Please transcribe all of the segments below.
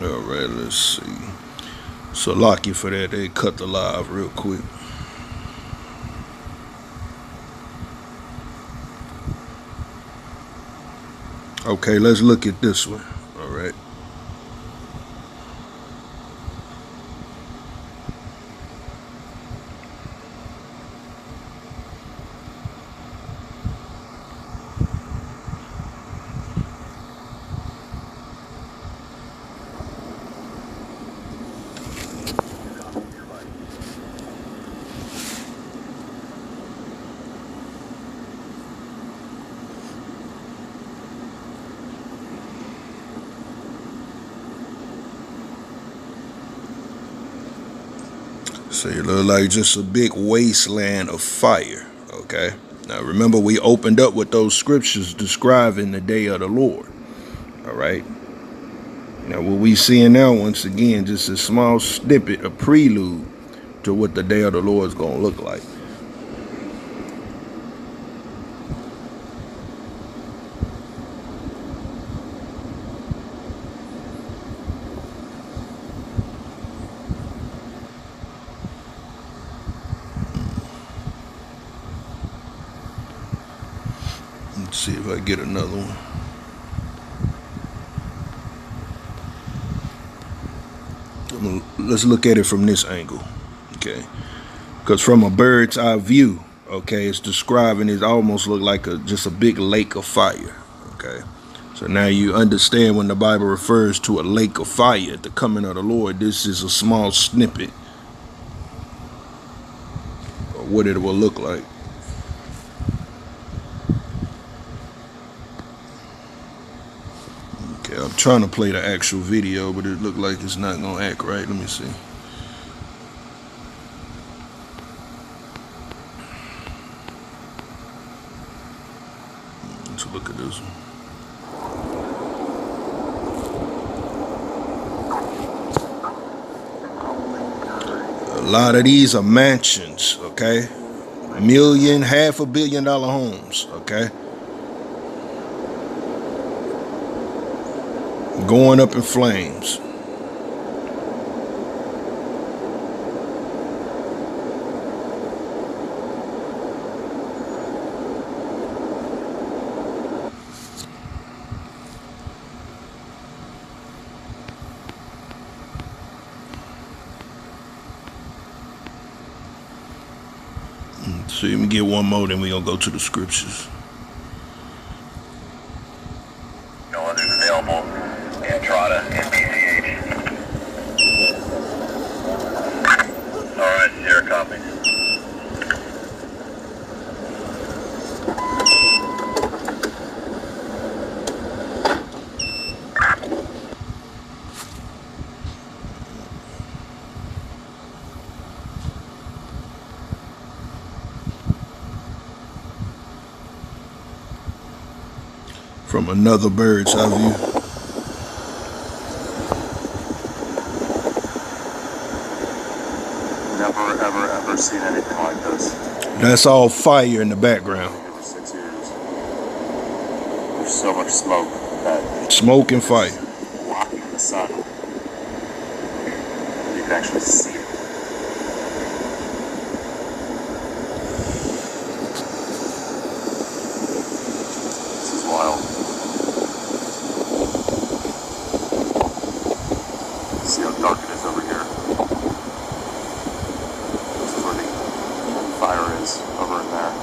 All right, let's see. So lock you for that. They cut the live real quick. Okay, let's look at this one. All right. So it look like just a big wasteland of fire. Okay. Now remember, we opened up with those scriptures describing the day of the Lord. All right. Now what we seeing now, once again, just a small snippet, a prelude to what the day of the Lord is gonna look like. Let's see if I get another one. Let's look at it from this angle, okay? Because from a bird's eye view, okay, it's describing it almost look like just a big lake of fire, okay? So now you understand when the Bible refers to a lake of fire at the coming of the Lord, this is a small snippet of what it will look like. Okay, I'm trying to play the actual video, but it looked like it's not gonna act right. Let me see. Let's look at this one. A lot of these are mansions, okay? $1.5 billion homes, okay? Going up in flames. So let me get one more, then we're gonna go to the scriptures. No others available. Entrada, NBCH. Alright, Sierra copy. From another bird's eye view. Never, ever seen anything like this. That's all fire in the background. Over 6 years. There's so much smoke that Smoke and fire. blocking the sun. You can actually see it. This is wild. See how dark it is over here. This is where the fire is, over in there.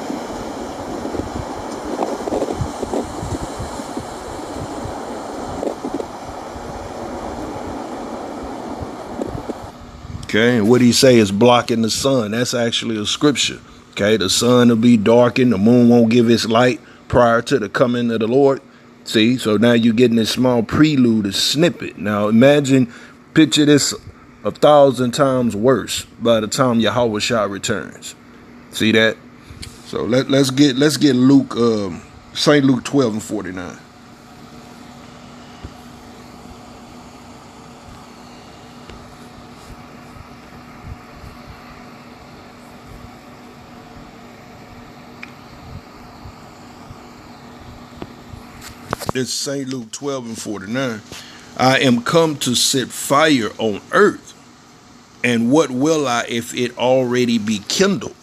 Okay, and what do he say is blocking the sun? That's actually a scripture. Okay, the sun will be darkened, the moon won't give its light prior to the coming of the Lord. See, so now you're getting this small prelude, a snippet. Now imagine, picture this 1,000 times worse by the time Yahweh returns. See that? So let's get Luke, St. Luke 12:49. It's St. Luke 12:49. I am come to set fire on earth. And what will I if it already be kindled?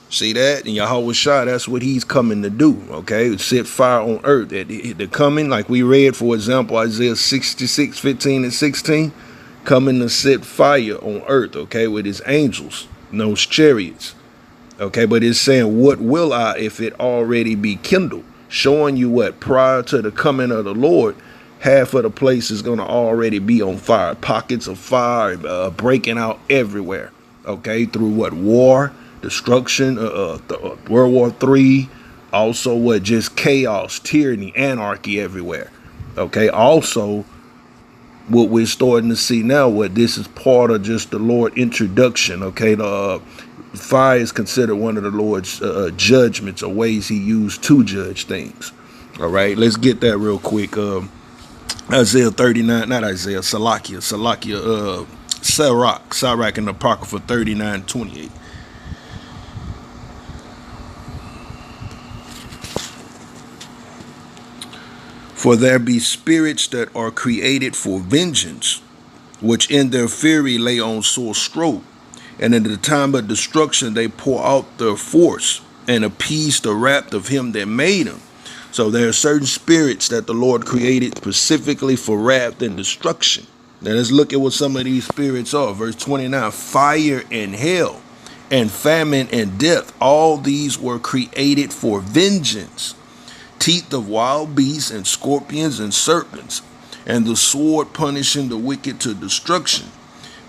See that? And Yahweh Shah, that's what he's coming to do, okay? Set fire on earth. The coming, like we read, for example, Isaiah 66, 15 and 16, coming to set fire on earth, okay, with his angels, those chariots, okay? But it's saying, what will I if it already be kindled? Showing you what? Prior to the coming of the Lord, half of the place is going to already be on fire. Pockets of fire breaking out everywhere, okay? Through what? War, destruction, World War III, also what? Just chaos, tyranny, anarchy everywhere, okay? Also, what we're starting to see now, what this is part of just the Lord introduction, okay? The fire is considered one of the Lord's judgments or ways he used to judge things. All right, let's get that real quick. Isaiah 39, not Isaiah, Salakia, Sirach in the Apocrypha 39:28. For there be spirits that are created for vengeance, which in their fury lay on sore stroke, and in the time of destruction they pour out their force and appease the wrath of him that made them. So there are certain spirits that the Lord created specifically for wrath and destruction. Now let's look at what some of these spirits are. Verse 29, fire and hell and famine and death, all these were created for vengeance. Teeth of wild beasts and scorpions and serpents, and the sword punishing the wicked to destruction.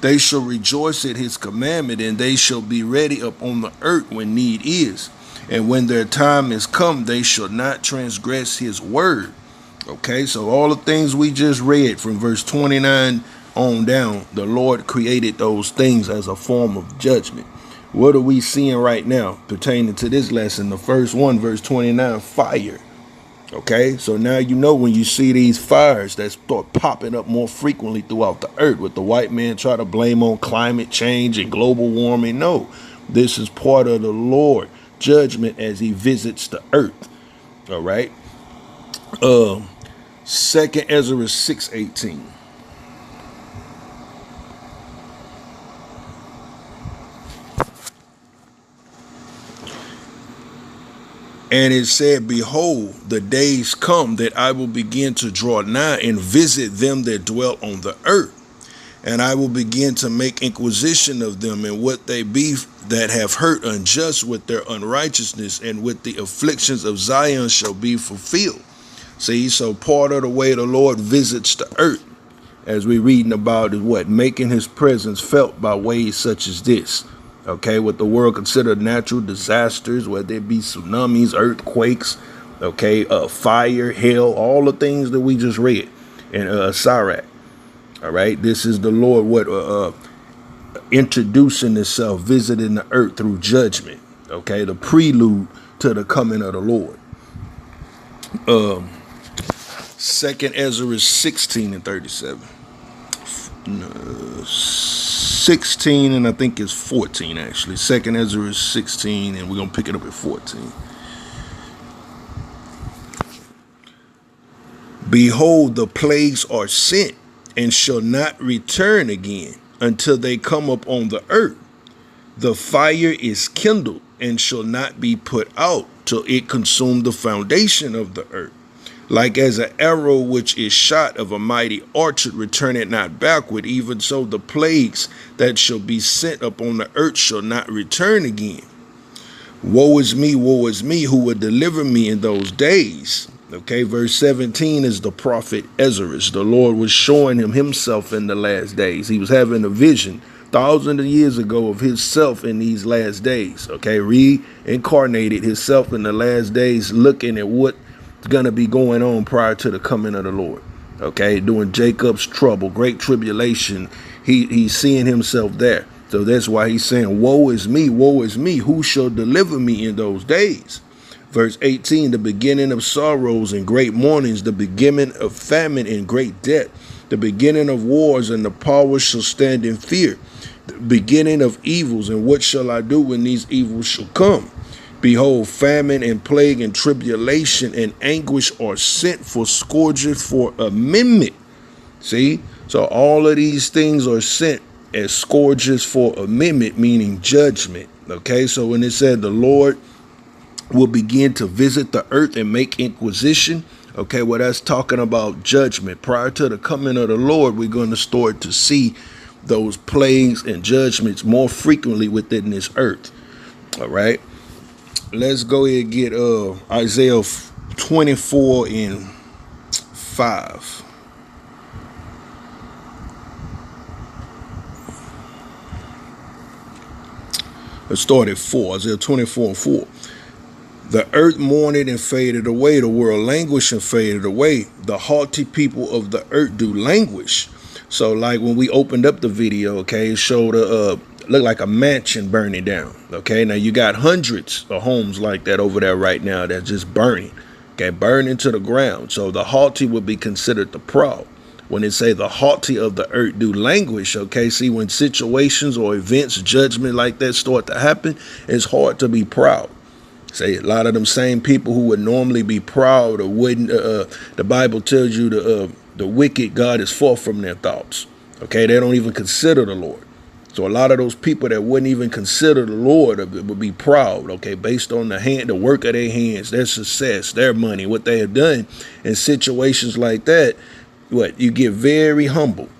They shall rejoice at his commandment, and they shall be ready upon the earth when need is. And when their time is come, they shall not transgress his word. Okay, so all the things we just read from verse 29 on down, the Lord created those things as a form of judgment. What are we seeing right now pertaining to this lesson? The first one, verse 29, fire. Okay, so now you know when you see these fires that start popping up more frequently throughout the earth, with the white man try to blame on climate change and global warming. No, this is part of the Lord judgment as he visits the earth. All right. 2 Ezra 6:18. And it said, behold, the days come that I will begin to draw nigh and visit them that dwell on the earth. And I will begin to make inquisition of them and what they be that have hurt unjust with their unrighteousness, and with the afflictions of Zion shall be fulfilled. See, so part of the way the Lord visits the earth, as we're reading about, is what? Making his presence felt by ways such as this. Okay, what the world considered natural disasters, whether it be tsunamis, earthquakes, okay, fire, hell, all the things that we just read in Sirach. All right, this is the Lord introducing itself, visiting the earth through judgment. Okay, the prelude to the coming of the Lord. 2 Ezra 16 and 37. 16 and I think it's 14 actually. 2 Ezra 16 and we're going to pick it up at 14. Behold, the plagues are sent and shall not return again until they come up on the earth. The fire is kindled and shall not be put out till it consume the foundation of the earth. Like as an arrow which is shot of a mighty archer, return it not backward, even so the plagues that shall be sent upon the earth shall not return again. Woe is me, who will deliver me in those days? Okay, verse 17 is the prophet Ezra. The Lord was showing him himself in the last days. He was having a vision thousands of years ago of himself in these last days. Okay, reincarnated himself in the last days, looking at what's going to be going on prior to the coming of the Lord. Okay, during Jacob's trouble, great tribulation, he's seeing himself there. So that's why he's saying, woe is me, who shall deliver me in those days? Verse 18, the beginning of sorrows and great mournings, the beginning of famine and great death, the beginning of wars, and the powers shall stand in fear, the beginning of evils, and what shall I do when these evils shall come? Behold, famine and plague and tribulation and anguish are sent for scourges, for amendment. See? So all of these things are sent as scourges for amendment, meaning judgment. Okay, so when it said the Lord will begin to visit the earth and make inquisition, okay, well, that's talking about judgment. Prior to the coming of the Lord, we're going to start to see those plagues and judgments more frequently within this earth. All right, let's go ahead and get Isaiah 24 and 5. Let's start at 4. Isaiah 24 and 4. The earth mourned and faded away. The world languished and faded away. The haughty people of the earth do languish. So like when we opened up the video, okay, it showed looked like a mansion burning down. Okay, now you got hundreds of homes like that over there right now that's just burning. Okay, burning to the ground. So the haughty would be considered the proud. When it say the haughty of the earth do languish, okay, see, when situations or events, judgment like that start to happen, it's hard to be proud. Say a lot of them same people who would normally be proud or wouldn't, the Bible tells you the wicked, God is far from their thoughts. Okay, they don't even consider the Lord. So a lot of those people that wouldn't even consider the Lord would be proud, okay, based on the work of their hands, their success, their money, what they have done. In situations like that, you get very humble.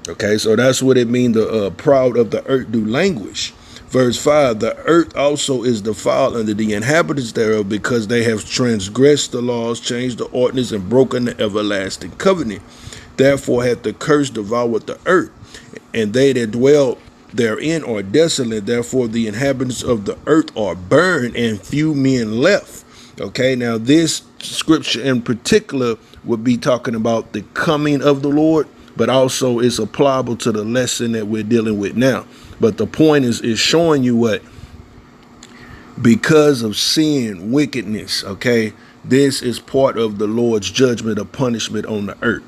Okay, so that's what it means, the proud of the earth do languish. Verse 5, the earth also is defiled under the inhabitants thereof, because they have transgressed the laws, changed the ordinance, and broken the everlasting covenant. Therefore hath the curse devoured the earth, and they that dwell therein are desolate. Therefore the inhabitants of the earth are burned, and few men left. Okay, now this scripture in particular would be talking about the coming of the Lord, but also it's applicable to the lesson that we're dealing with now. But the point is showing you what, because of sin, wickedness, okay, this is part of the Lord's judgment or punishment on the earth.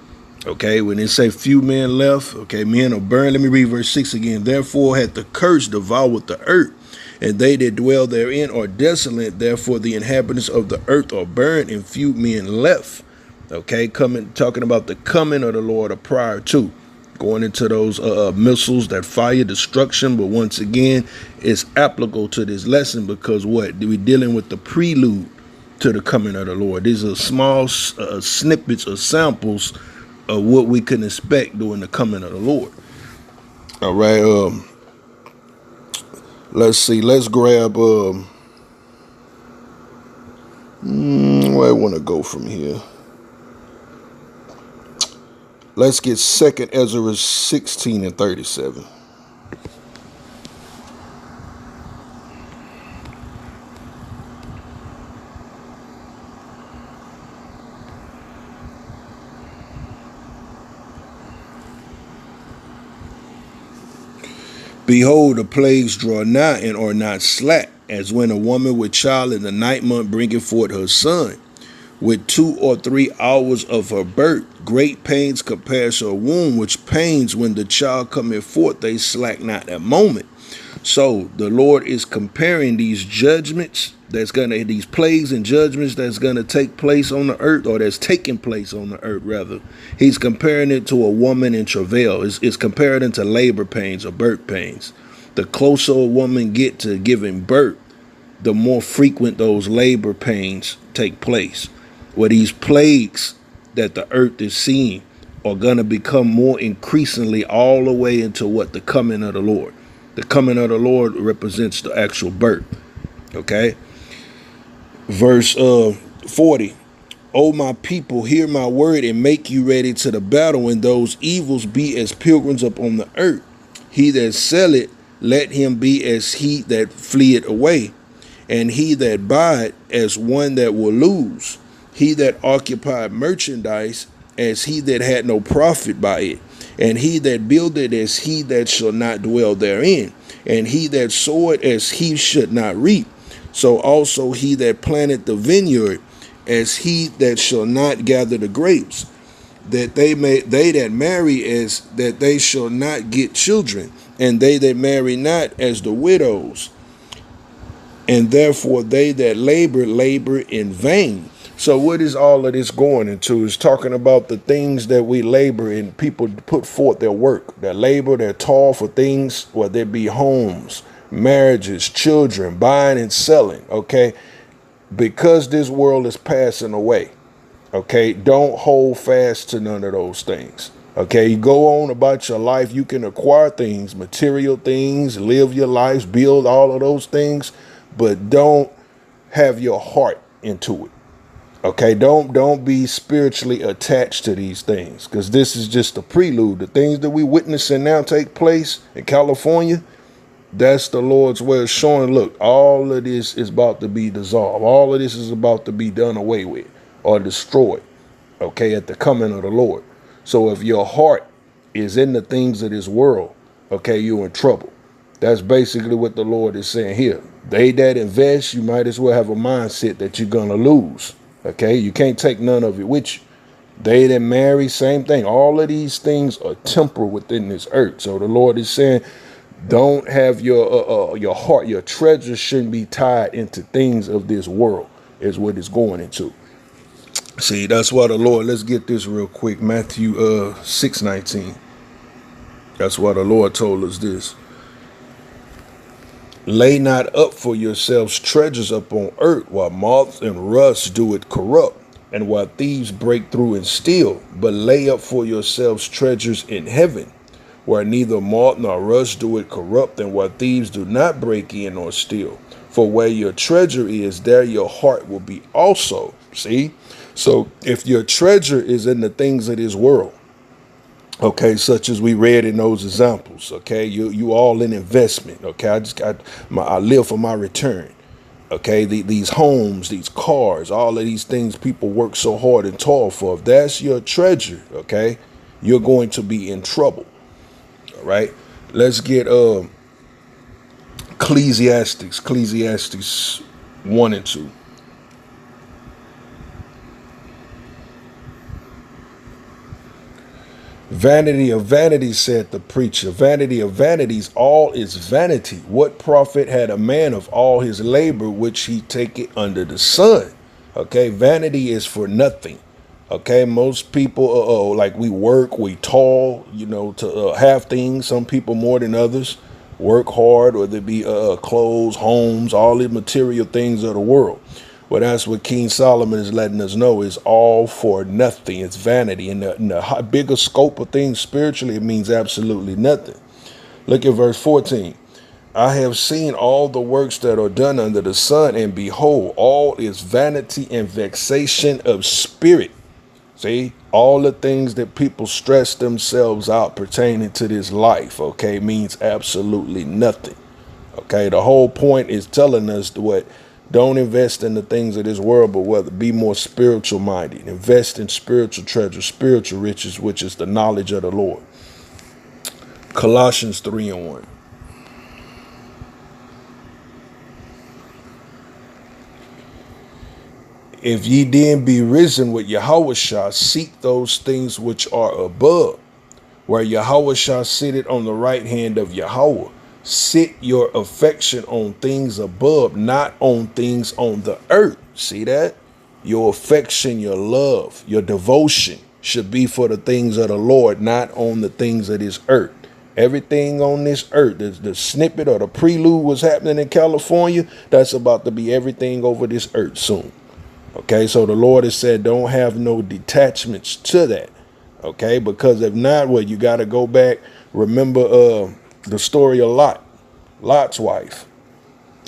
Okay, when they say few men left, okay, men are burned. Let me read verse 6 again. Therefore hath the curse devoured the earth, and they that dwell therein are desolate. Therefore the inhabitants of the earth are burned, and few men left. Okay, talking about the coming of the Lord or prior to. Going into those missiles that fire destruction, but once again, it's applicable to this lesson because what? We're dealing with the prelude to the coming of the Lord. These are small snippets or samples of what we can expect during the coming of the Lord. All right, let's see. Let's grab where I want to go from here. Let's get 2 Ezra 16 and 37. Behold, the plagues draw nigh and are not slack, as when a woman with child in the 9th month bringeth forth her son. With 2 or 3 hours of her birth, great pains compares her womb, which pains when the child cometh forth, they slack not that moment. So the Lord is comparing these judgments these plagues and judgments that's gonna take place on the earth, or that's taking place on the earth rather. He's comparing it to a woman in travail. It's comparing it to labor pains or birth pains. The closer a woman get to giving birth, the more frequent those labor pains take place. Where these plagues that the earth is seeing are going to become more increasingly all the way into what? The coming of the Lord. The coming of the Lord represents the actual birth. Okay. Verse 40. O my people, hear my word and make you ready to the battle, and those evils be as pilgrims upon the earth. He that selleth, let him be as he that fleeth away, and he that buyeth as one that will lose. He that occupied merchandise as he that had no profit by it, and he that builded as he that shall not dwell therein, and he that sowed as he should not reap. So also he that planted the vineyard as he that shall not gather the grapes, that they that marry as that they shall not get children, and they that marry not as the widows. And therefore they that labor in vain. So what is all of this going into? Is talking about the things that we labor and people put forth their work, their labor, their toil for things, whether it be homes, marriages, children, buying and selling, okay? Because this world is passing away, okay? Don't hold fast to none of those things, okay? You go on about your life. You can acquire things, material things, live your life, build all of those things, but don't have your heart into it. Okay, don't be spiritually attached to these things, because this is just a prelude. The things that we witnessing now take place in California, that's the Lord's way of showing, look, all of this is about to be dissolved. All of this is about to be done away with or destroyed, okay, at the coming of the Lord. So if your heart is in the things of this world, okay, you're in trouble. That's basically what the Lord is saying here. They that invest, you might as well have a mindset that you're going to lose. Okay, you can't take none of it with you. They that marry, same thing. All of these things are temporal within this earth. So the Lord is saying, don't have your heart, your treasure shouldn't be tied into things of this world, is what it's going into. See, that's why the Lord, let's get this real quick. Matthew 6:19. That's why the Lord told us this. Lay not up for yourselves treasures upon earth, while moths and rust do it corrupt, and while thieves break through and steal. But lay up for yourselves treasures in heaven, where neither moth nor rust do it corrupt, and where thieves do not break in or steal. For where your treasure is, there your heart will be also. See? So if your treasure is in the things of this world, okay, such as we read in those examples, okay, you all in investment, okay, I live for my return, okay, these homes, these cars, all of these things people work so hard and toil for, if that's your treasure, okay, you're going to be in trouble. All right, let's get Ecclesiastes 1 and 2. Vanity of vanities, said the preacher. Vanity of vanities, all is vanity. What profit had a man of all his labor which he taketh under the sun? Okay, vanity is for nothing. Okay, most people, like we work, we toil, to have things. Some people more than others work hard, whether it be clothes, homes, all the material things of the world. Well, that's what King Solomon is letting us know, is all for nothing. It's vanity. In the bigger scope of things spiritually, it means absolutely nothing. Look at verse 14. I have seen all the works that are done under the sun, and behold, all is vanity and vexation of spirit. See, all the things that people stress themselves out pertaining to this life, okay, means absolutely nothing. Okay, the whole point is telling us what. Don't invest in the things of this world, but whether be more spiritual minded. Invest in spiritual treasure, spiritual riches, which is the knowledge of the Lord. Colossians 3 and 1. If ye then be risen with Yahushua, seek those things which are above, where Yahushua sitteth on the right hand of Yahweh. Sit your affection on things above, not on things on the earth. See that? Your affection, your love, your devotion should be for the things of the Lord, not on the things of this earth. Everything on this earth, the snippet or the prelude was happening in California, that's about to be everything over this earth soon. Okay, so the Lord has said don't have no detachments to that. Okay, because if not, well, you got to go back. Remember the story of Lot's wife.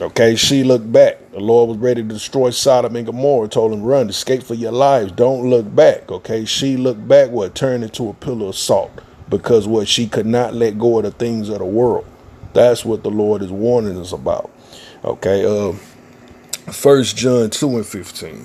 Okay, she looked back. The Lord was ready to destroy Sodom and Gomorrah. Told him, run, escape for your lives. Don't look back. Okay, she looked back, turned into a pillar of salt, because she could not let go of the things of the world. That's what the Lord is warning us about. Okay, 1 John 2 and 15.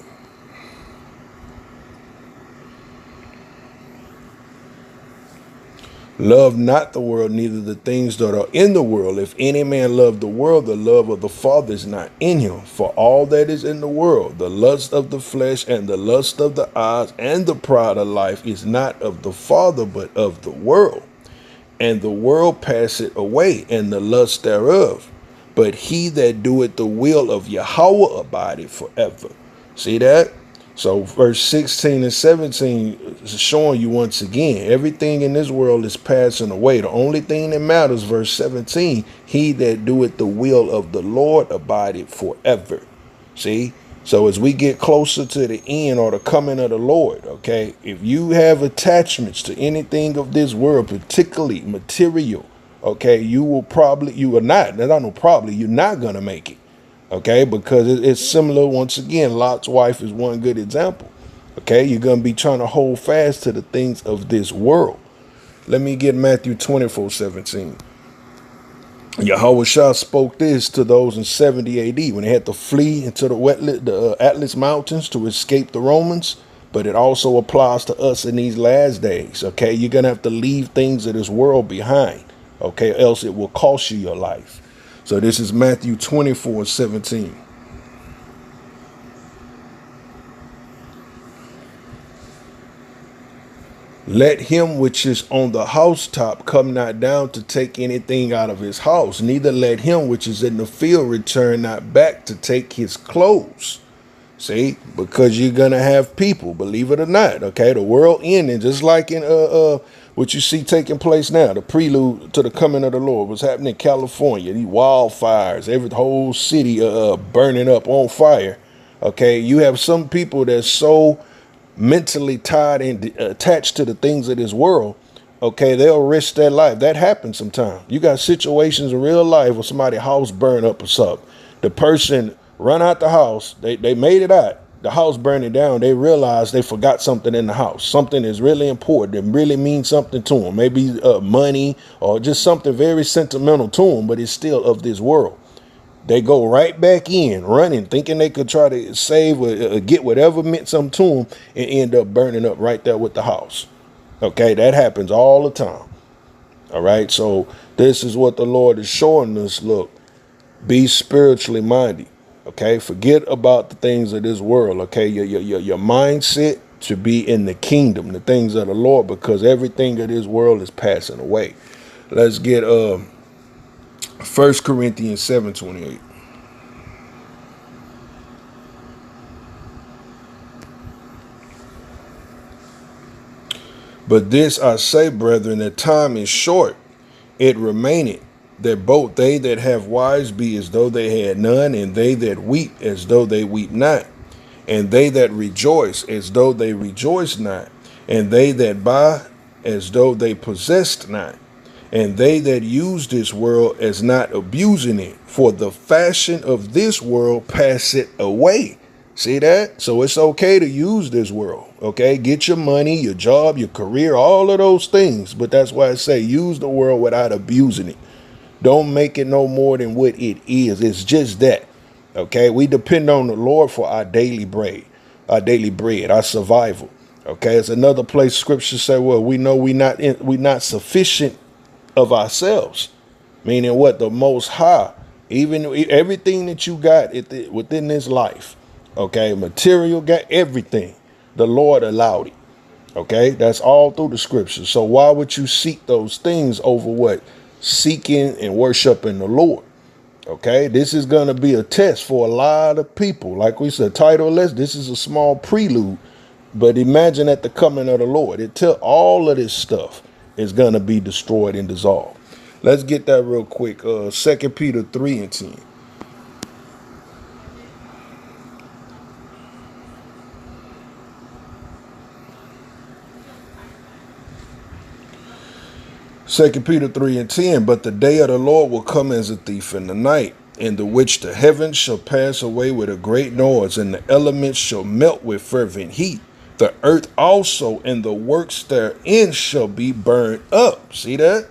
Love not the world, neither the things that are in the world. If any man love the world, the love of the Father is not in him. For all that is in the world, the lust of the flesh and the lust of the eyes and the pride of life, is not of the Father, but of the world. And the world passeth away, and the lust thereof. But he that doeth the will of Yahweh abideth forever. See that? So verse 16 and 17 is showing you once again, everything in this world is passing away. The only thing that matters, verse 17, he that doeth the will of the Lord abideth forever. See? So as we get closer to the end or the coming of the Lord, okay, if you have attachments to anything of this world, particularly material, okay, you are not, there's not no probably, you're not going to make it. Okay, because it's similar. Once again, Lot's wife is one good example. Okay, you're going to be trying to hold fast to the things of this world. Let me get Matthew 24:17. Yahweh Shah spoke this to those in 70 AD when they had to flee into the Atlas Mountains to escape the Romans. But it also applies to us in these last days. Okay, you're going to have to leave things of this world behind. Okay, else it will cost you your life. So this is Matthew 24:17. Let him which is on the housetop come not down to take anything out of his house, neither let him which is in the field return not back to take his clothes. See, because you're gonna have people, believe it or not, okay, the world ending, just like in what you see taking place now, the prelude to the coming of the Lord, what's happening in California, these wildfires, every whole city burning up on fire. Okay, you have some people that's so mentally tied and attached to the things of this world. Okay, they'll risk their life. That happens sometimes. You got situations in real life where somebody's house burn up or something. The person run out the house. They made it out. The house burning down. They realize they forgot something in the house. Something is really important and really means something to them. Maybe money or just something very sentimental to them, but it's still of this world. They go right back in running, thinking they could try to save or get whatever meant something to them and end up burning up right there with the house. Okay, that happens all the time. All right, so this is what the Lord is showing us. Look, be spiritually minded. Okay, forget about the things of this world. Okay, your mindset to be in the kingdom, the things of the Lord, because everything of this world is passing away. Let's get 1 Corinthians 7:28. But this I say, brethren, that time is short. It remaineth that both they that have wives be as though they had none, and they that weep as though they weep not, and they that rejoice as though they rejoice not, and they that buy as though they possessed not, and they that use this world as not abusing it, for the fashion of this world passeth away. See that? So it's okay to use this world. Okay, get your money, your job, your career, all of those things. But that's why I say use the world without abusing it. Don't make it no more than what it is. It's just that. Okay, we depend on the Lord for our daily bread, our survival. Okay, it's another place scripture say, well, we know we not sufficient of ourselves. Meaning what? The Most High, even everything that you got within this life, okay, material, got everything. The Lord allowed it. Okay, that's all through the scriptures. So why would you seek those things over what? Seeking and worshiping the Lord. Okay, this is going to be a test for a lot of people. Like we said, titleless, this is a small prelude. But imagine at the coming of the Lord, all of this stuff is going to be destroyed and dissolved. Let's get that real quick. 2 Peter 3:10. 2 Peter 3:10, but the day of the Lord will come as a thief in the night, in the which the heavens shall pass away with a great noise, and the elements shall melt with fervent heat. The earth also and the works therein shall be burned up. See that?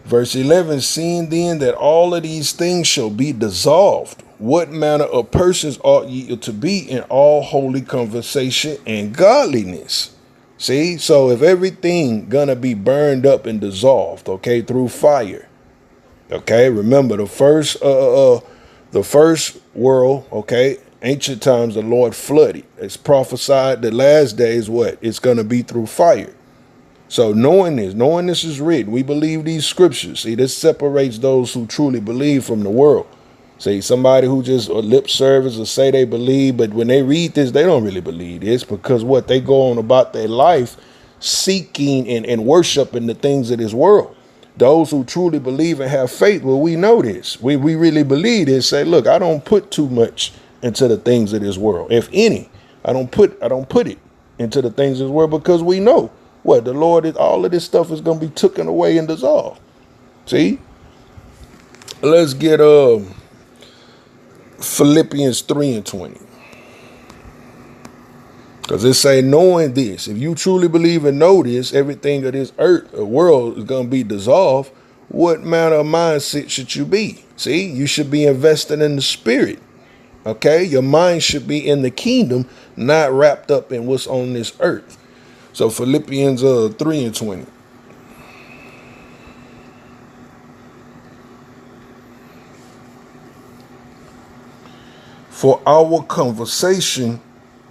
Verse 11, seeing then that all of these things shall be dissolved, what manner of persons ought ye to be in all holy conversation and godliness? See, so if everything gonna be burned up and dissolved, okay, through fire, okay, remember the first world, okay, ancient times the Lord flooded. It's prophesied the last days what? It's gonna be through fire. So knowing this is written, we believe these scriptures. See, this separates those who truly believe from the world. See, somebody who just lip service or say they believe, but when they read this, they don't really believe this, because what they go on about their life seeking and worshiping the things of this world. Those who truly believe and have faith, well, we know this. We really believe this. Say, look, I don't put too much into the things of this world. If any, I don't put it into the things of this world, because we know what the Lord is. All of this stuff is going to be taken away and dissolved. See, let's get Philippians 3:20. Because it say, knowing this, if you truly believe and know this, everything of this earth or world is going to be dissolved. What manner of mindset should you be? See, you should be invested in the spirit. Okay, your mind should be in the kingdom, not wrapped up in what's on this earth. So Philippians 3:20. For our conversation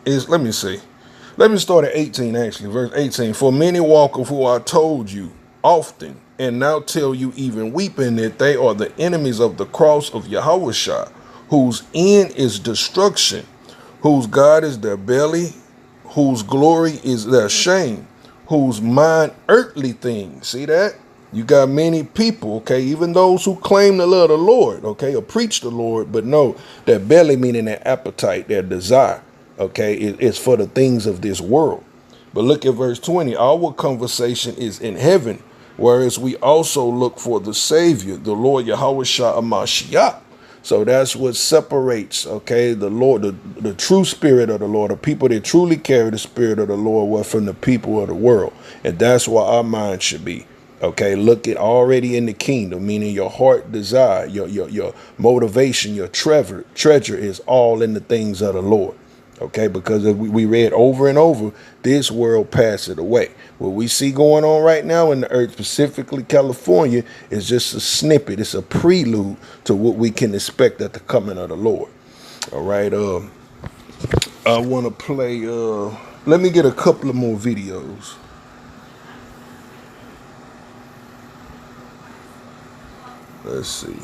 is, let me start at 18 actually, verse 18. For many walk of who I told you often, and now tell you even weeping, that they are the enemies of the cross of Yahushua, whose end is destruction, whose God is their belly, whose glory is their shame, whose mind earthly things. See that? You got many people, okay, even those who claim to love the Lord, okay, or preach the Lord, but no, their belly, meaning their appetite, their desire, okay, is for the things of this world. But look at verse 20. Our conversation is in heaven, whereas we also look for the Savior, the Lord Yahushua Hamashiach. So that's what separates, okay, the Lord, the true spirit of the Lord, the people that truly carry the spirit of the Lord, were from the people of the world. And that's why our mind should be. Okay, look at already in the kingdom, meaning your heart desire, your motivation, your treasure is all in the things of the Lord. Okay, because we read over and over, this world passeth away. What we see going on right now in the earth, specifically California, is just a snippet. It's a prelude to what we can expect at the coming of the Lord. All right, I want to play, let me get a couple of more videos. Let's see.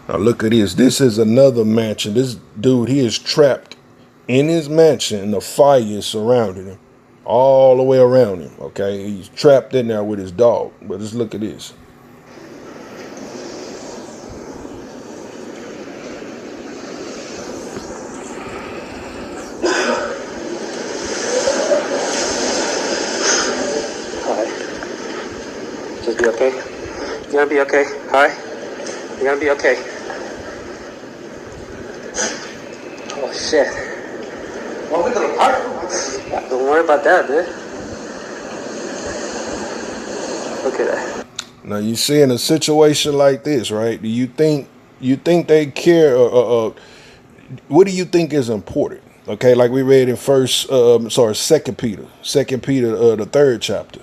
Now look at this. This is another mansion. This dude, he is trapped in his mansion and the fire is surrounding him all the way around him. Okay, he's trapped in there with his dog. But just look at this. Just be okay. You're gonna be okay. Alright? You're gonna be okay. Oh shit. Welcome to the park. Don't worry about that, dude. Look at that. Now you see, in a situation like this, right? Do you think they care? What do you think is important? Okay, like we read in Second Peter, the 3rd chapter.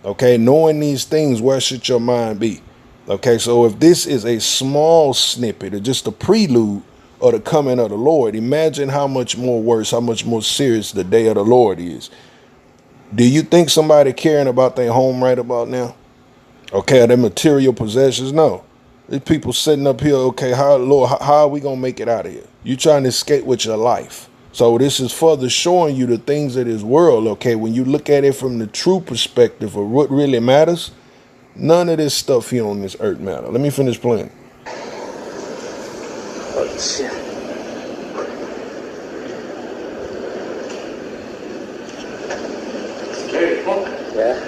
Okay, knowing these things, where should your mind be? Okay, so if this is a small snippet or just a prelude of the coming of the Lord, imagine how much more worse, how much more serious the day of the Lord is. Do you think somebody caring about their home right about now? Okay, their material possessions? No. These people sitting up here, okay, Lord, how are we going to make it out of here? You trying to escape with your life. So this is further showing you the things of this world, okay? When you look at it from the true perspective of what really matters, none of this stuff here on this earth matter. Let me finish playing. Oh shit. Yeah.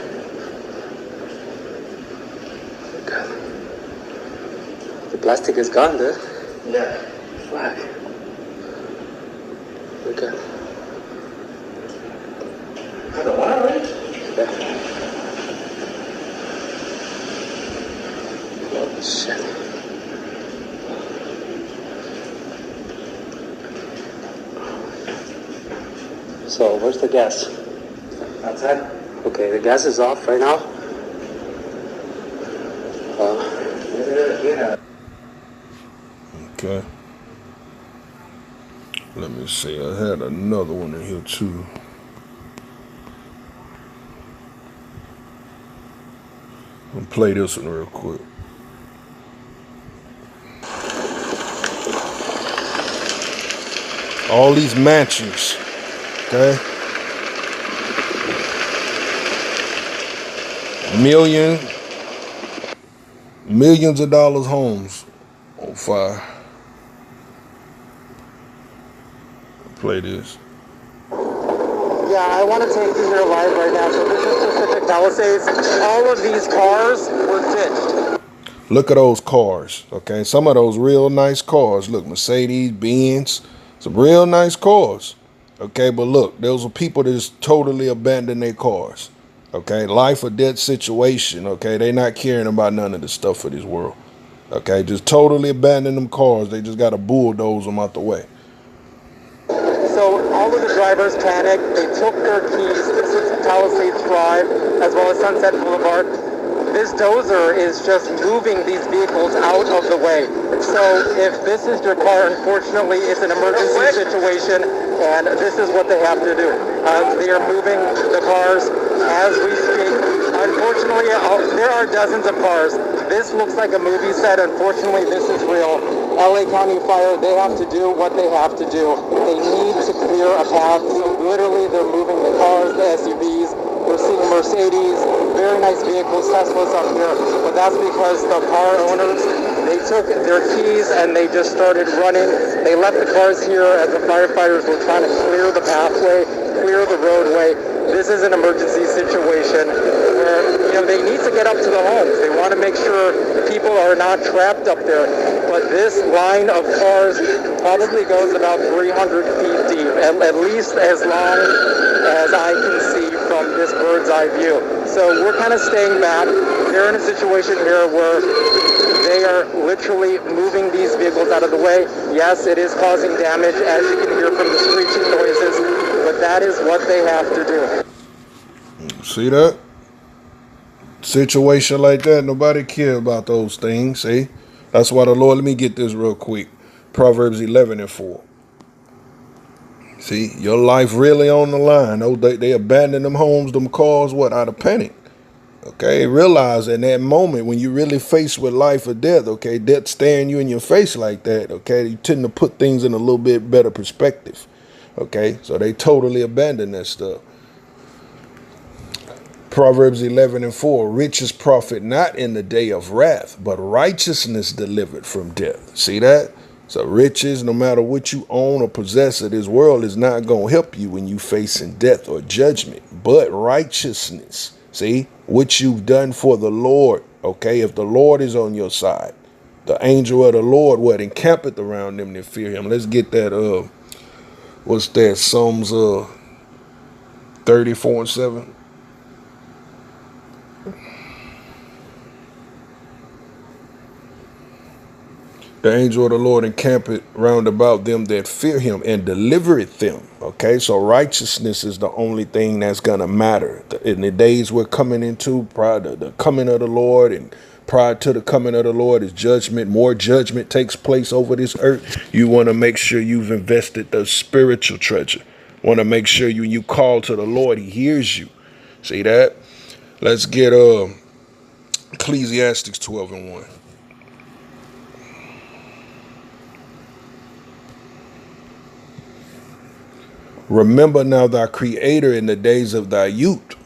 God. The plastic is gone, dude. Yeah. Fuck. Okay. For the water, right? Yeah. Oh shit. So, where's the gas? Outside? Okay, the gas is off right now. Yeah. Okay. Let me see. I had another one in here too. I'll play this one real quick. All these mansions, okay? Millions of dollars homes on fire. Play this. Yeah, I want to take you here live right now. So this is Pacific Palisades. All of these cars were ditched. Look at those cars, okay? Some of those real nice cars. Look, Mercedes, Benz, some real nice cars, okay? But look, those are people that just totally abandon their cars, okay? Life or death situation, okay? They not caring about none of the stuff of this world, okay? Just totally abandon them cars. They just got to bulldoze them out the way. So all of the drivers panicked. They took their keys. This is Palisades Drive, as well as Sunset Boulevard. This dozer is just moving these vehicles out of the way. So if this is your car, unfortunately, it's an emergency situation, and this is what they have to do. They are moving the cars as we speak. Unfortunately, there are dozens of cars. This looks like a movie set. Unfortunately, this is real. LA County Fire, they have to do what they have to do. They need to clear a path. So literally, they're moving the cars, the SUVs. We're seeing Mercedes, very nice vehicles, Teslas up here. But that's because the car owners, they took their keys and they just started running. They left the cars here as the firefighters were trying to clear the pathway, clear the roadway. This is an emergency situation where, they need to get up to the homes. They want to make sure people are not trapped up there. But this line of cars probably goes about 300 feet deep, at least as long as I can see from this bird's eye view. So we're kind of staying back. They're in a situation here where they are literally moving these vehicles out of the way. Yes, it is causing damage, as you can hear from the screeching noises, but that is what they have to do. See that? Situation like that, nobody care about those things, see? That's why the Lord, let me get this real quick. Proverbs 11:4. See, your life really on the line. They abandon them homes, them cars, out of panic. Okay, realize in that moment when you really faced with life or death, okay, death staring you in your face like that, okay, you tend to put things in a little bit better perspective. Okay, so they totally abandon that stuff. Proverbs 11:4, riches profit not in the day of wrath, but righteousness delivered from death. See that? So riches, no matter what you own or possess of this world, is not going to help you when you facing death or judgment. But righteousness, see, what you've done for the Lord, okay, if the Lord is on your side, the angel of the Lord, encampeth around them that fear him. Let's get that, what's that, Psalms 34:7. The angel of the Lord encampeth round about them that fear him and delivereth them. Okay, so righteousness is the only thing that's going to matter. In the days we're coming into, prior to the coming of the Lord and prior to the coming of the Lord is judgment. More judgment takes place over this earth. You want to make sure you've invested the spiritual treasure. Want to make sure you call to the Lord, he hears you. See that? Let's get Ecclesiastes 12:1. Remember now thy Creator in the days of thy youth,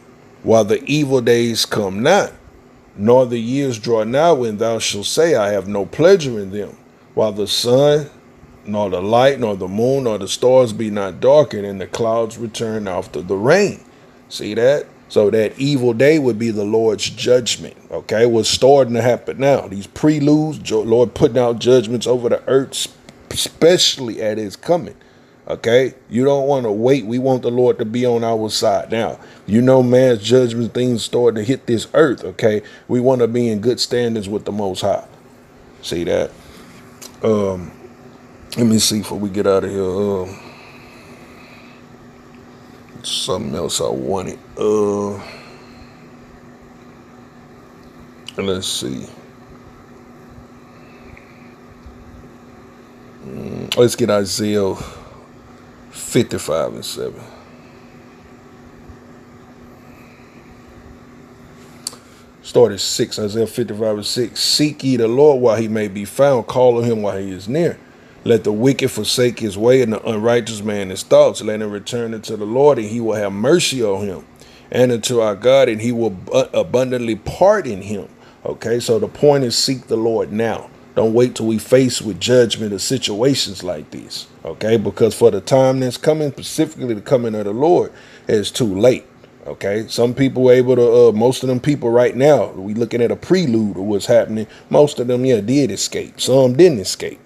while the evil days come not, nor the years draw nigh when thou shalt say, I have no pleasure in them, while the sun, nor the light, nor the moon, nor the stars be not darkened, and the clouds return after the rain. See that? So that evil day would be the Lord's judgment. Okay, what's starting to happen now? These preludes, Lord putting out judgments over the earth, especially at his coming. Okay, you don't want to wait. We want the Lord to be on our side now. Man's judgment, things starting to hit this earth. Okay, we want to be in good standings with the Most High. See that? Let me see before we get out of here. Something else I wanted. Let's see. Let's get Isaiah 55:7. Start at 6, Isaiah 55:6. Seek ye the Lord while he may be found. Call on him while he is near. Let the wicked forsake his way and the unrighteous man his thoughts. Let him return unto the Lord, and he will have mercy on him. And unto our God, and he will abundantly pardon him. Okay, so the point is seek the Lord now. Don't wait till we face with judgment or situations like this. Okay, because for the time that's coming, specifically the coming of the Lord, it's too late. Okay, some people were able to, most of them people right now, we looking at a prelude of what's happening. Most of them, yeah, did escape. Some didn't escape.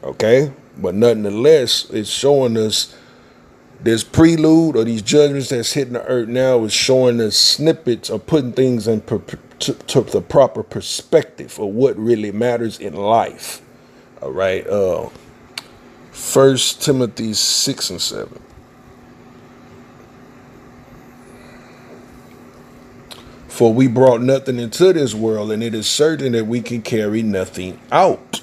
Okay, but nonetheless, it's showing us this prelude or these judgments that's hitting the earth now is showing us snippets of putting things in to the proper perspective of what really matters in life. All right, 1 Timothy 6 and 7. For we brought nothing into this world, and it is certain that we can carry nothing out.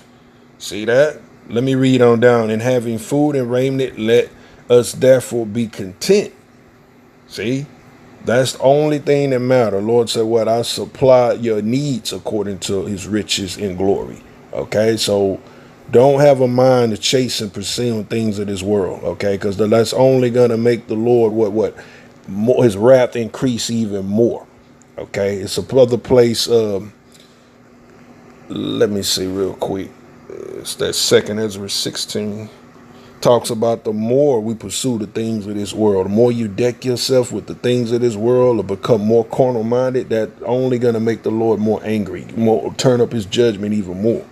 See that? Let me read on down. And having food and raiment, let us therefore be content. See? That's the only thing that matters. Lord said, what? I supply your needs according to his riches in glory. Okay? So don't have a mind to chase and pursue things of this world. Okay? Because that's only going to make the Lord more, his wrath increase even more. Okay? It's another place. Let me see real quick. It's that 2 Ezra 16 talks about the more we pursue the things of this world, the more you deck yourself with the things of this world or become more carnal minded, that only going to make the Lord more angry, more turn up his judgment even more.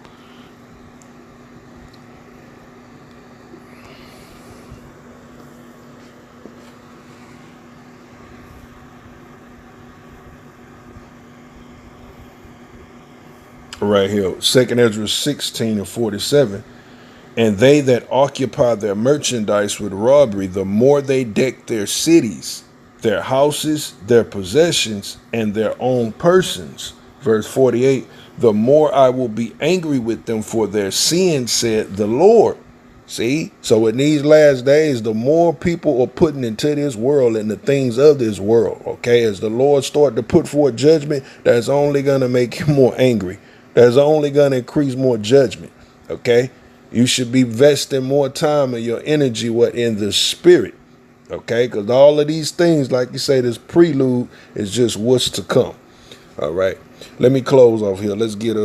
Right here, 2 Ezra 16 and 47. And they that occupy their merchandise with robbery, the more they deck their cities, their houses, their possessions, and their own persons. Verse 48, the more I will be angry with them for their sin, said the Lord. See, so in these last days, the more people are putting into this world and the things of this world, okay, as the Lord start to put forth judgment, that's only going to make him more angry. That's only going to increase more judgment, okay? You should be vesting more time and your energy in the spirit, okay? Because all of these things, like you say, this prelude is just what's to come. All right, let me close off here. Let's get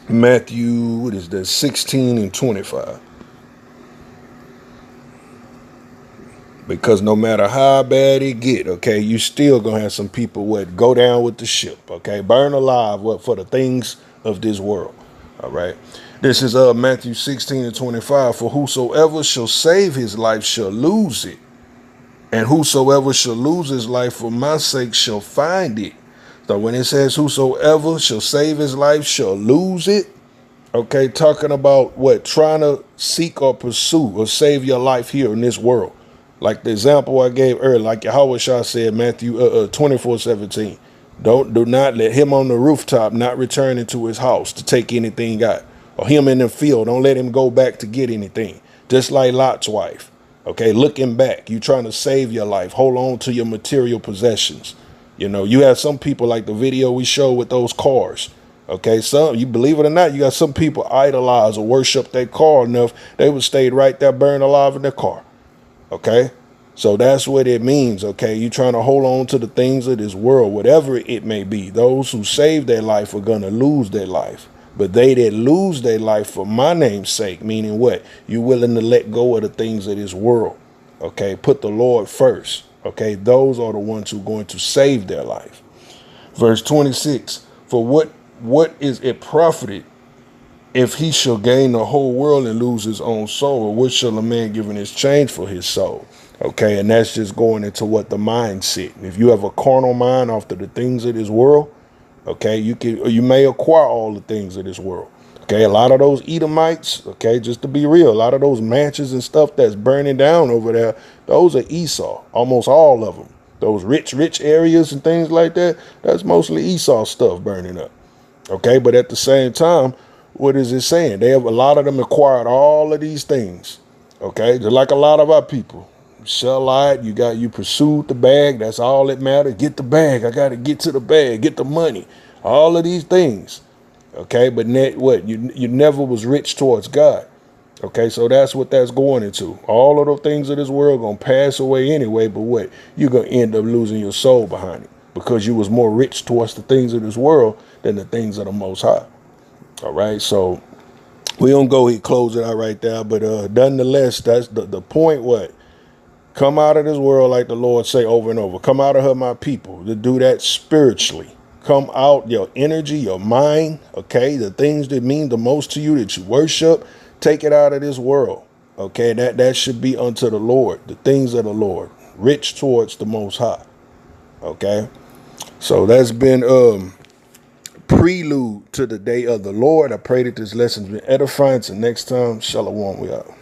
Matthew, what is that, 16 and 25. Because no matter how bad it get, okay, you still gonna have some people what go down with the ship, okay, burn alive for the things of this world. All right, this is Matthew 16 and 25. For whosoever shall save his life shall lose it, and whosoever shall lose his life for my sake shall find it. So when it says whosoever shall save his life shall lose it, okay, talking about what? Trying to seek or pursue or save your life here in this world. Like the example I gave earlier, like Yahweh Shah said, Matthew 24:17. Do not let him on the rooftop not return into his house to take anything out. Or him in the field, don't let him go back to get anything. Just like Lot's wife. Okay, looking back, you trying to save your life. Hold on to your material possessions. You know, you have some people like the video we show with those cars. Okay, some, you believe it or not, you got some people idolize or worship their car enough, they would stay right there burned alive in their car. Okay, so that's what it means. Okay, you trying to hold on to the things of this world, whatever it may be. Those who save their life are going to lose their life. But they that lose their life for my name's sake, meaning what? You willing to let go of the things of this world. Okay, put the Lord first. Okay, those are the ones who are going to save their life. Verse 26, for what is it profited if he shall gain the whole world and lose his own soul? Or what shall a man give in exchange for his soul? Okay, and that's just going into what the mindset. If you have a carnal mind after the things of this world, okay, you may acquire all the things of this world. Okay, a lot of those Edomites, okay, just to be real, a lot of those mansions and stuff that's burning down over there, those are Esau, almost all of them. Those rich areas and things like that, that's mostly Esau stuff burning up. Okay, but at the same time, what is it saying? A lot of them acquired all of these things. Okay, just like a lot of our people. sell out. You pursued the bag. That's all that matters. Get the bag. I got to get to the bag. Get the money. All of these things. Okay, but what you never was rich towards God. Okay, so that's what that's going into. All of the things of this world gonna pass away anyway, but what? You're gonna end up losing your soul behind it because you was more rich towards the things of this world than the things of the Most High. All right, so we don't go here, close it out right there, but nonetheless, that's the point. What? Come out of this world, like the Lord say over and over. Come out of her, my people, to do that spiritually. Come out, your energy, your mind, okay? The things that mean the most to you that you worship, take it out of this world, okay? That should be unto the Lord, the things of the Lord, rich towards the Most High, okay? So that's been prelude to the day of the Lord. I pray that this lesson's been edifying. Till next time, shalom, we out.